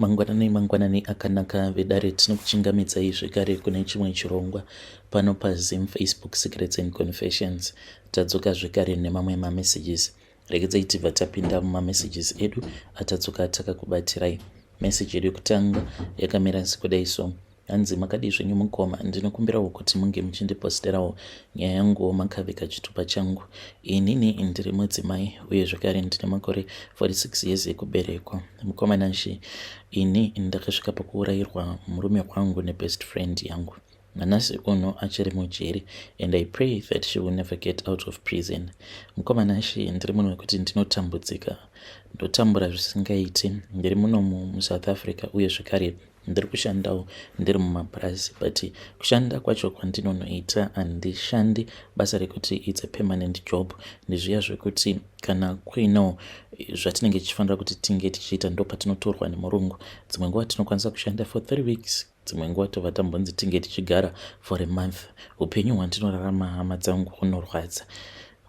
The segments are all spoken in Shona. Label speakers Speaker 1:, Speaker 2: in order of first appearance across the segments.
Speaker 1: Mangwanani akanaka vedare tinokuchingamidzai zvekare kune chimwe chirongwa pano paZim Facebook Secrets and Confessions. Tadzoka zvekare nemamwe mamessages. Regedzai tibva tapinda mumamessages edu atatsoka takakubatirai. Message yedu yekutanga yakamira sekudai so: hanzi makadi zvenyu mukoma, ndinokumbirawo kuti munge muchindiposterawo nyaya yangu makavika chitupa changu. Inini ndiri mudzimai uye zvakare ndine makore 46 years ekuberekwa. Mukomanashi, ini ndakasvika pakuurayirwa murume wangu nebest friend yangu. Nanasi uno achiri mujeri, and I pray that she will never get out of prison. Mukomanashi, ndiri munhu wekuti ndinotambudzika, ndotambura zvisingaiti. Ndiri muno muSouth Africa uye zvakare ndiri kushandawo ndiri mumabhazi, but kushanda kwacho kwandinonoita handishandi basa rekuti it's a permanent job. Ndizviya zvekuti kana kuinawo zvatinenge tichifanira kuti tinge tichiita ndopatinotorwa nemurungu. Dzimwe nguva tinokwanisa kushanda for 3 weeks, dzimwe nguva tobva tambonzi tinge tichigara for a month. Upenyu hwandinorarama hama dzangu hunorwadza.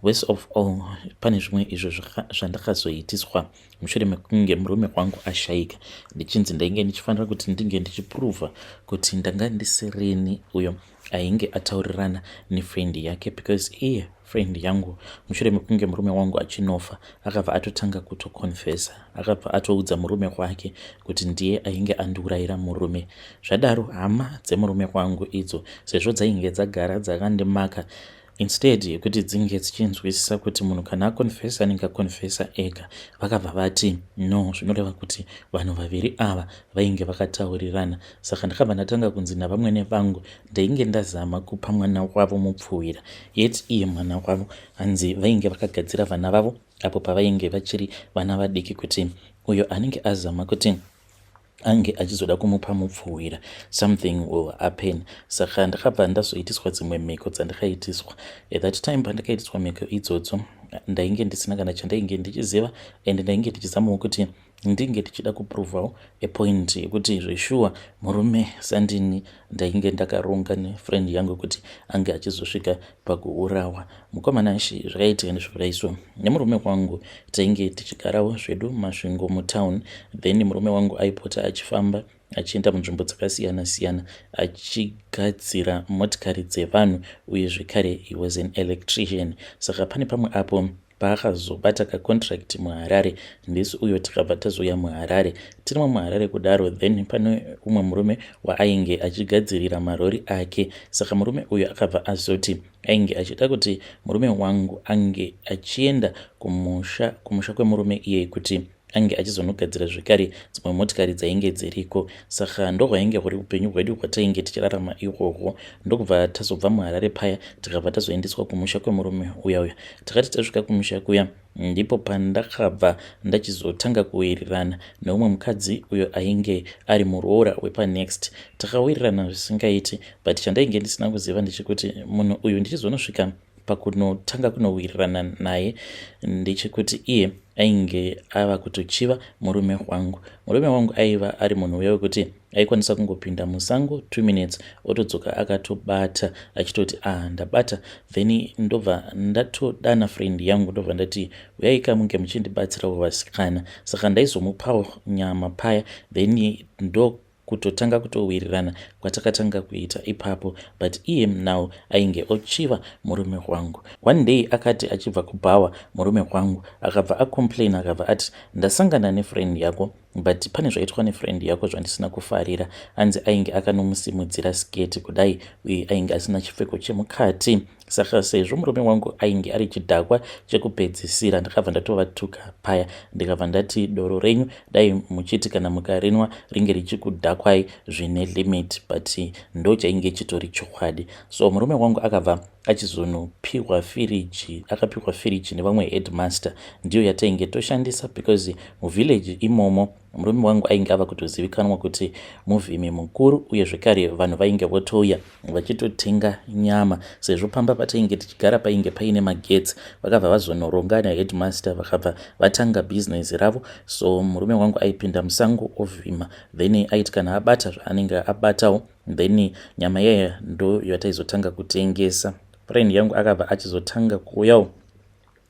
Speaker 1: Worst of all, pane zvimwe izvo zvandakazoitiswa mushure mekunge murume wangu ashayika, ndichinzi ndainge ndichifanira kuti ndinge ndichipruvha kuti ndanga ndisirini uyo ainge ataurirana nefriend yake, because iye friend yangu mushure mekunge murume wangu achinofa akabva atotanga kutokonfesa, akabva atoudza murume wake kuti ndiye ainge andiurayira murume. Zvadaro hama dzemurume wangu idzo, sezvo dzainge dzagara dzakandimaka, instead yekuti dzinge dzichinzwisisa kuti munhu kana akonfesa anenge akonfesa ega, vakabva vati no, zvinoreva kuti vanhu vaviri ava vainge vakataurirana. Saka ndakabva ndatanga kunzi navamwene vangu ndainge ndazama kupa mwana wavo mupfuwira, yet iye mwana wavo hanzi vainge vakagadzira vana vavo apo pavainge vachiri vana vadiki, kuti uyo anenge azama kuti ange achizoda kumupa mupfuwira, something will happen. Saka ndakabva ndazoitiswa dzimwe mhiko dzandakaitiswa. At that time pandakaitiswa mhiko idzodzo, ndainge ndisina kana chandainge ndichiziva, and ndainge ndichizamawo kuti ndinge ndichida kupruvhawo apoint yekuti zveshuwa murume sandini ndainge ndakaronga nefriend yangu kuti ange achizosvika pakuurawa. Mukomanashi, zvakaitika ndezvakadaiswa. Nemurume wangu tainge tichigarawo zvedu masvingo mutown, then murume wangu aipota achifamba achienda munzvimbo dzakasiyana siyana achigadzira motikari dzevanhu, uye zvekare he was an electrician. Saka pane pamwe apo paakazobata kacontract muHarare, ndisu uyo tikabva tazoya muHarare. Tirimo muHarare kudaro, then pane umwe murume waainge achigadzirira marori ake. Saka murume uyo akabva azoti ainge achida kuti murume wangu ange achienda kumusha kwemurume iye kuti ange achizonogadzira zvekare dzimwe motikari dzainge dziriko. Saka ndohwainge huri upenyu hwedu hwatainge tichirarama ihwohwo. Ndokubva tazobva muHarare paya tikabva tazoendeswa kumusha kwemurume uya. Takati tasvika kumusha kuya, ndipo pandakabva ndachizotanga kuwirirana neumwe mukadzi uyo ainge ari muroora wepanext. Takawirirana zvisingaiti, but chandainge ndisina kuziva ndechekuti munhu uyu ndichizonosvika pakunotanga kunowirirana naye ndechekuti iye ainge ava kutochiva murume wangu. Murume wangu aiva ari munhu uya wekuti aikwanisa kungopinda musango 2 minutes otodzoka akatobata achitoti ndabata, then ndobva ndatodana friend yangu ndobva ndati uyaika munge muchindibatsirawo vasikana. Saka ndaizomupawo nyama paya, then ndo kutotanga kutowirirana kwatakatanga kuita ipapo, but iye now ainge ochiva murume wangu. One day akati achibva kubhawa murume wangu akabva acomplain, akabva ati ndasangana nefriend yako, but pane zvaitwa nefriend yako zvandisina kufarira. Hanzi ainge akanomusimudzira sketi kudai, uye ainge asina chipfeko chemukati. Saka sezvo murume wangu ainge ari chidhakwa chekupedzisira, ndakabva ndatovatuka paya, ndikabva ndati doro renyu dai muchiti kana mukarinwa ringe richikudhakwai zvine limit, but ndo chainge chitori chokwadi. So murume wangu akabva achizonopiwa firiji, akapiwa firiji nevamwe headmaster, ndiyo yatainge toshandisa, because muvillage imomo murume wangu ainge ava kutozivikanwa kuti muvhimi mukuru, uye zvekare vanhu vainge votouya vachitotenga nyama, sezvo pamba patainge tichigara painge paine magetsi. Vakabva vazonoronga naheadmaster vakabva vatanga business ravo. So murume wangu aipinda musango ovhima, then aiti kana abata zvaanenge abatawo, then nyama yaya ndo yataizotanga kutengesa. Friend yangu akabva achizotanga kuuyawo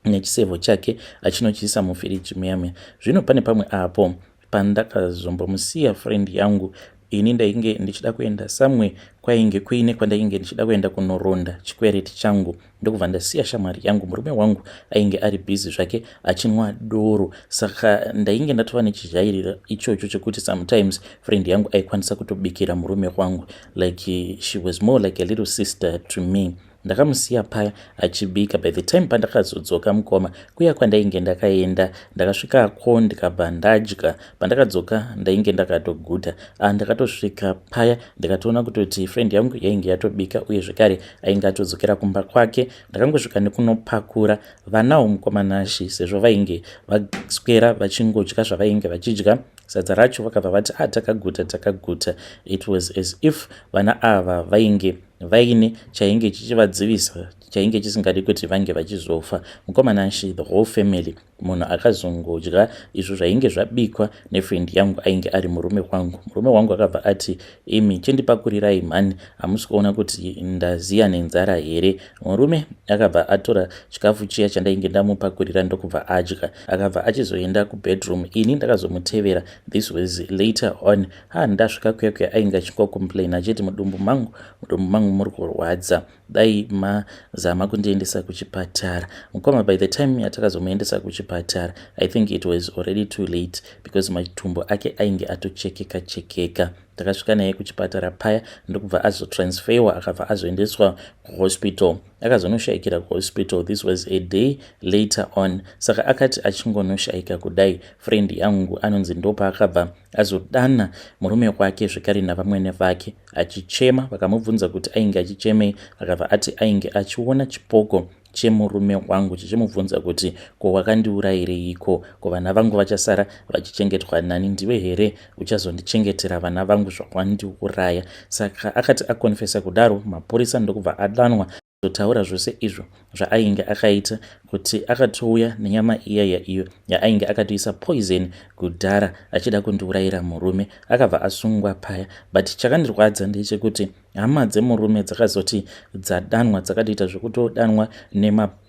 Speaker 1: nechisevho chake achinochiisa mufiriji muyame. Zvino pane pamwe apo pandakazombomusiya friend yangu ini ndainge ndichida kuenda somewhere kwainge kuine kwandainge ndichida kuenda kunoronda chikwereti changu ndokubva ndasiya shamwari yangu. Murume wangu ainge ari bhizi zvake achinwa doro, saka ndainge ndatova nechizhairira ichocho chekuti sometimes friend yangu aikwanisa kutobikira murume wangu, like she was more like a little sister to me. Ndakamusiya paya achibika. By the time pandakazodzoka mukoma kuya kwandainge ndakaenda, ndakasvikako ndikabva ndadya. Pandakadzoka ndainge ndakatoguta. Ndakatosvika paya ndikatoona kutoti friend yangu yainge yatobika uye zvekare ainge atodzokera kumba kwake. Ndakangosvika nekunopakura vanawo mukomanashi sezvo vainge vaswera vachingodya zvavainge vachidya. Sadza racho vakabva vati takaguta. It was as if vana ava vainge vaine chainge chichivadzivisa, chainge chisingadi kuti vange vachizofa. Mukomanashi, the whole family, munhu akazongodya izvo zvainge zvabikwa nefriend yangu ainge ari murume wangu. Murume wangu akabva ati, imi chendipakurirai mhani, hamusi kuona kuti ndaziya nenzara here? Murume akabva atora chikafu chiya chandainge ndamupakurira ndokubva adya. Akabva achizoenda kubedroom. Ini ndakazomutevera. This was later on. Ndasvika kuya ainge achingocomplain achiti mudumbu mangu muri kurwadza, dai mazama kundiendesa kuchipatara. Mukoma, by the time yatakazomuendesa kuchipatara, I think it was already too late because matumbo ake ainge atochekeka. Takasvika naye kuchipatara paya ndokubva azotransferwa akabva azoendeswa kuhospital. Akazonoshaikira kuhospital. This was a day later on. Saka akati achingonoshaika kudai, friend yangu anonzi ndopa akabva azodana murume wake zvekare navamwene vake achichema. Vakamubvunza kuti ainge achichemei, akabva ati ainge achiona chipoko chemurume wangu chichimubvunza kuti ko wakandiurayireiko, ko vana vangu vachasara vachichengetwa nani? Ndiwe here uchazondichengetera vana vangu zvawandiuraya? Saka akati akonfesa kudaro, mapurisa ndokubva adanwa zotaura zvose izvo zvaainge akaita, kuti akatouya nenyama iyo yaainge akatoisa poison kudhara achida kundiurayira murume. Akabva asungwa paya. But chakandirwadza ndechekuti hama dzemurume dzakazoti dzadanwa, dzakatoita zvekutodanwa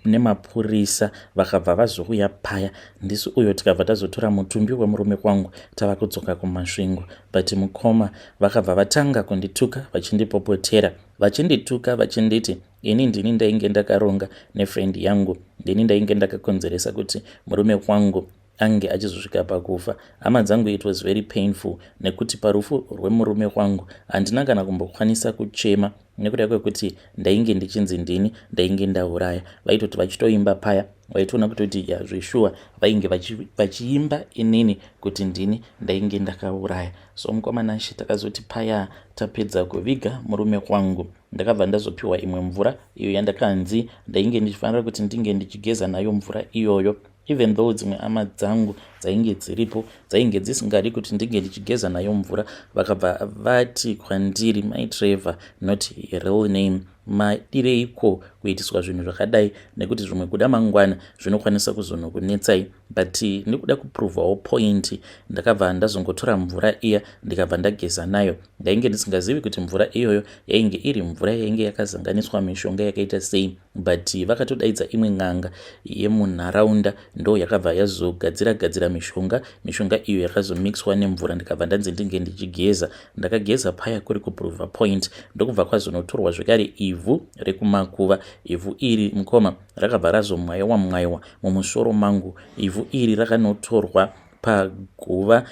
Speaker 1: nemapurisa vakabva vazouya paya. Ndisu uyo tikabva tazotora mutumbi wemurume wangu tava kudzoka kumasvingo. But mukoma vakabva vatanga kundituka vachindipopotera, vachindituka vachinditi ini ndini ndainge ndakaronga nefriend yangu, ndini ndainge ndakakonzeresa kuti murume wangu ange achizosvika pakufa. Hama dzangu, it was very painful nekuti parufu rwemurume wangu handina kana kumbokwanisa kuchema nekuda kwekuti ndainge ndichinzi ndini ndainge ndauraya. Vaitoti vachitoimba paya vaitoona kutoti yazveshuwa vainge vachiimba inini kuti ndini ndainge ndakauraya. So mukomanashi takazoti paya tapedza kuviga murume wangu, ndakabva ndazopiwa imwe mvura iyo yandakanzi ndainge ndichifanira kuti ndinge ndichigeza nayo mvura iyoyo, even though dzimwe hama dzangu dzainge dziripo dzainge dzisingadi kuti ndinge ndichigeza nayo mvura. Vakabva vati kwandiri, my Trevor, not a real name, madireiko kuitiswa zvinhu zvakadai, nekuti zvimwe kuda mangwana zvinokwanisa kuzonokunetsai. But nekuda kuprovhawo point, ndakabva ndazongotora mvura iya ndikabva ndageza nayo. Ndainge ndisingazivi kuti mvura iyoyo yainge iri mvura yainge yakazanganiswa mishonga yakaita sei, but vakatodaidza imwe n'anga yemunharaunda ndo yakabva yazogadzira mishonga iyo yakazomixwa nemvura. Ndikabva ndanzi ndinge ndichigeza. Ndakageza paya kuri kuprova point, ndokubva kwazonotorwa zvekare ivhu rekumakuva. Ivhu iri mukoma rakabva razomwayiwa mumusoro mangu. Ivhu iri rakanotorwa paguva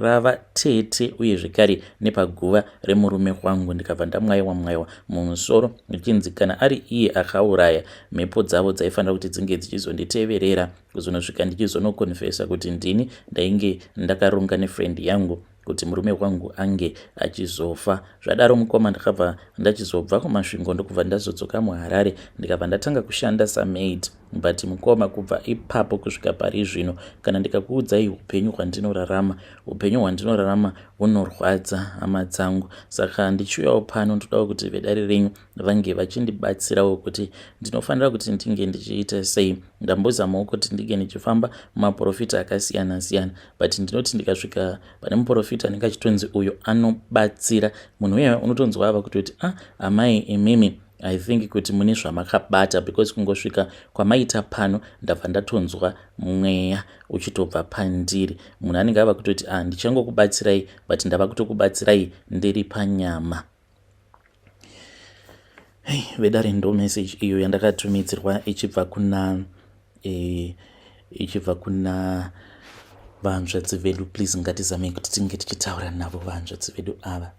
Speaker 1: ravatete uye zvekare nepaguva remurume wangu. Ndikabva ndamwayiwa mumusoro ndichinzi kana ari iye akauraya, mhepo dzavo dzaifanira kuti dzinge dzichizonditeverera kuzonosvika ndichizonokonfesa kuti ndini ndainge ndakaronga nefriend yangu kuti murume wangu ange achizofa. Zvadaro mukoma ndakabva ndachizobva kumasvingo ndokubva ndazodzoka muHarare ndikabva ndatanga kushanda samaid. But mukoma kubva ipapo kusvika pari zvino, kana ndikakuudzai upenyu hwandinorarama hunorwadza hama dzangu. Saka ndichiuyawo pano ndodawo kuti vedare renyu vange vachindibatsirawo kuti ndinofanira kuti ndinge ndichiita sei. Ndambozamawo kuti ndinge ndichifamba mumaprofita akasiyana siyana, but ndinoti ndikasvika pane muprofita ndingachitonzi uyo anobatsira, munhu uya unotonzwa ava kutoti amai imimi I think kuti mune zvamakabata, because kungosvika kwamaita pano ndabva ndatonzwa mweya uchitobva pandiri. Munhu anenge ava kutoti ndichangokubatsirai, but ndava kutokubatsirai ndiri panyama. Vedare ndo message iyo yandakatumidzirwa ichibva kuna vanzvadzi vedu. Please ngatizamei kuti tinge tichitaura navo vanzvadzi vedu ava.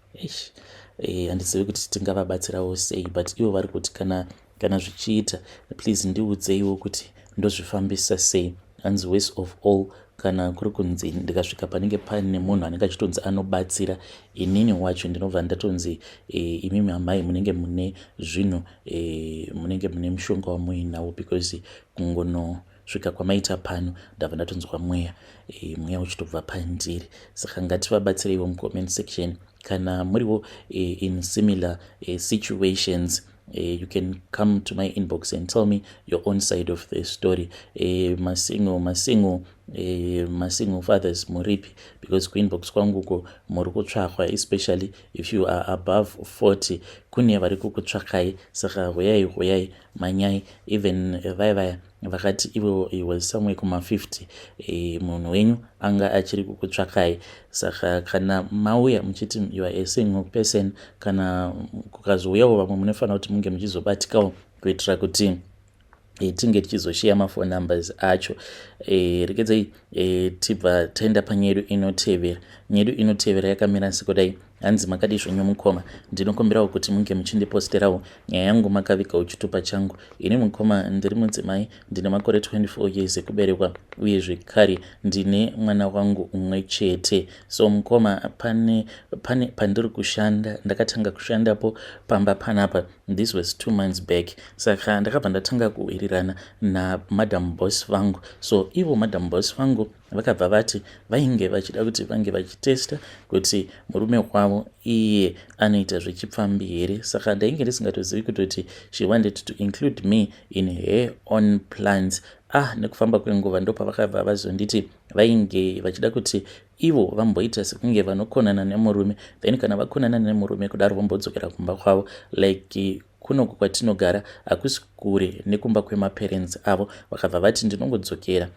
Speaker 1: Handizivi kuti tingavabatsirawo sei, but ivo vari kuti kana zvichiita, please ndiudzeiwo kuti ndozvifambisa sei. Hanzi worst of all, kana kuri kunzi ndikasvika panenge pane munhu anenge achitonzi anobatsira, inini wacho ndinobva ndatonzi imimi amai munenge mune zvinhu, munenge mune mushonga wamuinawo, because kungonosvika kwamaita pano ndabva ndatonzwa mweya uchitobva pandiri. Saka ngativabatsireiwo mucomment section kana muriwo in similar situations. You can come to my inbox and tell me your own side of the story. Masingo fathers muripi, because kuinbox kwanguko muri kutsvakwa, especially if you are above 40, kune vari kukutsvakai. Saka huyai manyai, even vaya vakati ivo was somewhere kuma 50, munhu wenyu anga achiri kukutsvakai. Saka kana mauya muchiti you are a single person, kana kukazouyawo vamwe munofanira kuti munge muchizobatikawo kuitira kuti tinge tichizoshiya mafone numbers acho. Regedzai tibva taenda panyedu inotevera. Nyedu inotevera yakamira sekudai. Hanzi makadi zvenyu mukoma, ndinokumbirawo kuti munge muchindiposterawo nyaya yangu makaviga uchitupa changu. Ini mukoma ndiri mudzimai, ndine makore 24 years ekuberekwa, uye zvekare ndine mwana wangu umwe chete. So mukoma, pane pandiri kushanda, ndakatanga kushandapo pamba panapa, this was 2 months back. Saka ndakabva ndatanga kuwirirana namadam boss vangu. So ivo madam boss vangu vakabva vati vainge vachida kuti vange vachitesta kuti murume wavo iye anoita zvechipfambi here. Saka ndainge ndisingatozivi kutoti she wanted to include me in her own plans. Nekufamba kwenguva ndopa vakabva vazonditi vainge vachida kuti ivo vamboita sekunge vanokonana nemurume, then kana vakonana nemurume kudaro vambodzokera kumba kwavo, like kunoku kwatinogara hakusi kure nekumba kwemaparents avo. Vakabva vati ndinongodzokera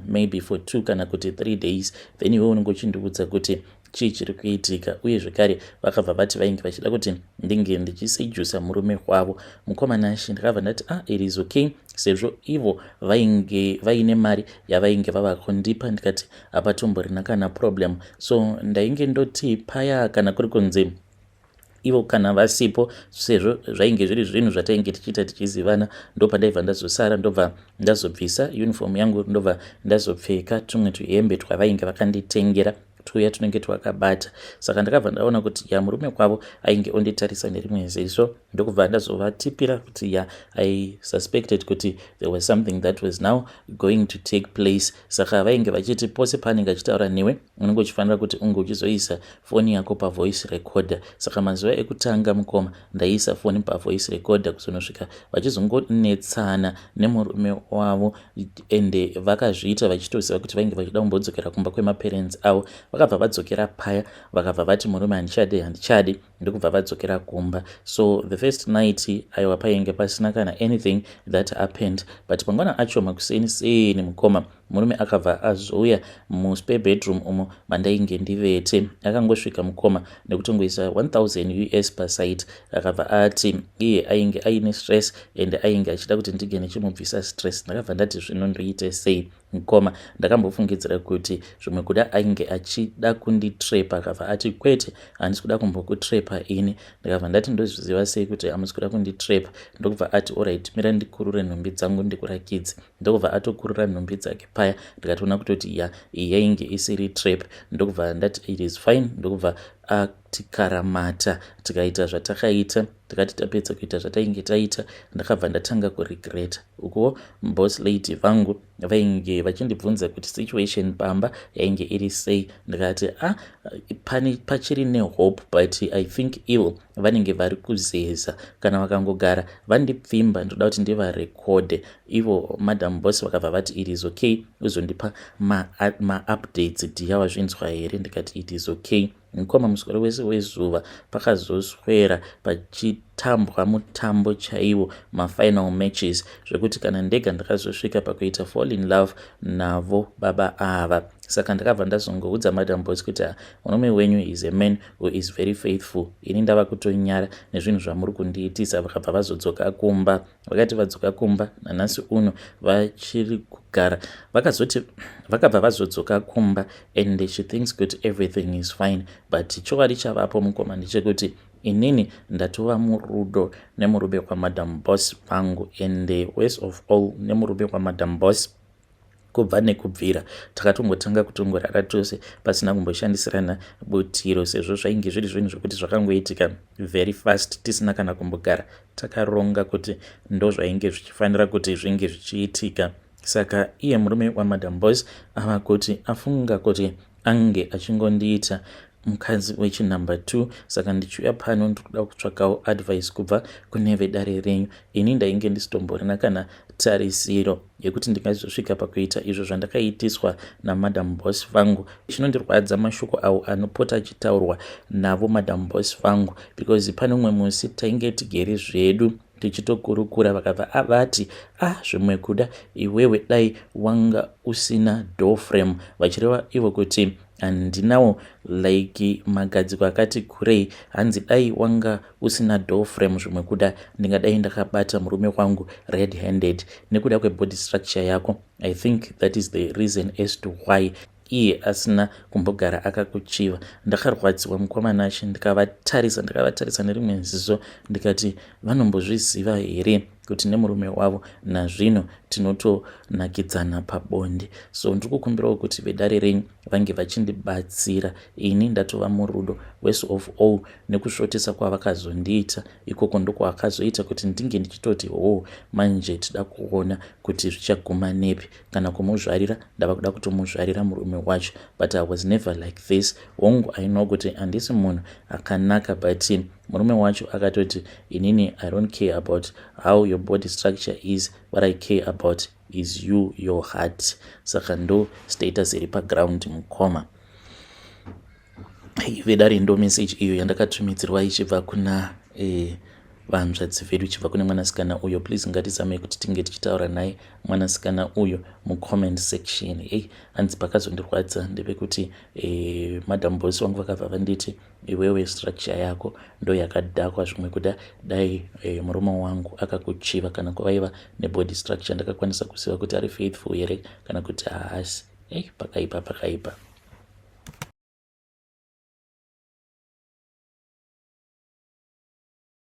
Speaker 1: maybe for 2 kana kuti 3 days, then iwe unenge uchindiudza kuti chii chiri kuitika. Uye zvekare vakabva vati vainge vachida kuti ndinge ndichisejusa murume wavo. Mukomana shi ndakabva ndati it is okay, sezvo ivo vainge vaine mari yavainge vava kundipa. Ndikati hapatomborina kana problem. So ndainge ndoti paya kana kuri kunzi ivo kana vasipo, sezvo zvainge zviri zvinhu zvatainge tichiita tichizivana, ndopa ndaibva ndazosara, ndobva ndazobvisa uniform yangu, ndobva ndazopfeka tumwe tuhembe twavainge vakanditengera tuya tunenge twakabata. Saka ndakabva ndaona kuti murume kwavo ainge onditarisa nerimwe ziso, ndokubva ndazovatipira kuti I suspected kuti there was something that was now going to take place. Saka vainge vachiti pose paanenge achitaura newe unenge uchifanira kuti unge uchizoisa foni yako pavoice recorder. Saka mazuva ekutanga mukoma ndaisa foni pavoice recorder, kuzonosvika vachizongonetsana nemurume wavo, ende vakazviita vachitoziva kuti vainge vachida kumbodzokera kumba kwemaparents avo. Vakabva vadzokera paya, vakabva vati murume handichadi, ndokubva vadzokera kumba. So the first night aiwa painge pasina kana anything that happened, but pangwana acho makuseni seni mukoma murume akabva azouya muspare bedroom umo mandainge ndivete. Akangosvika mukoma nekutongoisa 1000 US per site. Akabva ati iye ainge aine stress and ainge achida kuti ndige nechimubvisa stress. Ndakabva ndati zvinondoite sei mukoma? Ndakambofungidzira kuti zvimwe kuda ainge achida kunditrepa. Akabva ati kwete, handisi kuda kumbokutrepa ini. Ndakabva ndati ndozviziva sei kuti hamusi kuda kunditrepa? Ndokubva ati alright, mira ndikurure nhumbi dzangu ndikurakidze. Ndokubva atokurura nhumbi dzake paya. Ndikatoona kutoti yainge isiri trap. Ndokubva ndati it is fine. Ndokubva tikaramata tikaita zvatakaita, tikati tapedza kuita zvatainge taita, ndakabva ndatanga kuregreta. Uko boss lady vangu vainge vachindibvunza kuti situation pamba yainge iri sei. Ndikati pachiri nehope, but I think ivo vanenge vari kuzeza. Kana vakangogara vandipfimba ndoda kuti ndivarekode. Ivo madam boss vakabva vati it is okay, uzondipa ma-updates diya wazvinzwa here. Ndikati it is okay. Mukoma muswero wese wezuva pakazoswera kutambwa mutambo chaiwo, mafinal matches, zvekuti kana ndega ndakazosvika pakuita fall in love navo baba ava. Saka ndakabva ndazongoudza Madam Boss kuti murume wenyu is a man who is very faithful. Ini ndava kutonyara nezvinhu zvamuri kundiitisa. Vakabva vazodzoka kumba. Vakati vadzoka kumba nanhasi uno vachiri kugara. Vakabva vazodzoka kumba and she thinks kuti everything is fine, but chokwadi chavapo mukoma ndechekuti inini ndatova murudo nemurume kwaMadam Boss vangu, and worst of all nemurume kwaMadam Boss kubva nekubvira takatongotanga kutongorara tose pasina kumboshandisirana butiro, sezvo zvainge zviri zvinhu zvokuti zvakangoitika very fast tisina kana kumbogara takaronga kuti ndo zvainge zvichifanira kuti zvinge zvichiitika. Saka iye murume waMadam Boss ava kuti afunga kuti ange achingondiita mukadzi wechinumber 2. Saka ndichiuya pano ndikuda kutsvakawo advice kubva kune vedare renyu. Ini ndainge ndisitomborina kana tarisiro yekuti ndingazosvika pakuita izvo zvandakaitiswa naMadam Boss vangu. Chinondirwadza mashoko avo anopota achitaurwa navo Madam Boss vangu, because pane umwe musi tainge tigere zvedu tichitokurukura vakabva avati zvimwe kuda iwewe dai wanga usina door frame, vachireva ivo kuti handinawo like magadziko akati kurei, hanzi dai wanga usina door frame zvimwe kuda ndingadai ndakabata murume wangu red handed nekuda kwebody structure yako. I think that is the reason as to why iye asina kumbogara akakuchiva. Ndakarwadziwa mukomana acho ndikavatarisa nerimwe ziso ndikati vanombozviziva here kuti nemurume wavo nazvino tinotonakidzana pabonde. So ndikukumbirawo kuti vedare renyu vange vachindibatsira. Ini ndatova murudo, worst of all nekusvotesa kwavakazondiita ikoko ndokwakazoita kuti ndinge ndichitoti manje tida kuona kuti zvichaguma nepi. Kana kumuzvarira ndava kuda kutomuzvarira murume wacho, but I was never like this. Hongu I know kuti handisi munhu akanaka, but murume wacho akatoti inini I don't care about how your body structure is, what I care about is you, your heart. Saka ndo status iri paground mukoma. Vedare ndo message iyo yandakatumidzirwa ichibva kuna vanzvadzi vedu, ichibva kune mwanasikana uyo. Please ngatizame kuti tinge tichitaura naye mwanasikana uyo mucomment section. Hanzi pakazondirwadza ndepekuti Madam Boss vangu vakabva vanditi iwewe structure yako ndo yakadhakwa zvimwe kuda dai murume wangu akakuchiva kana kwavaiva nebody structure ndakakwanisa kuziva kuti ari faithful here kana kuti haasi. Pakaipa.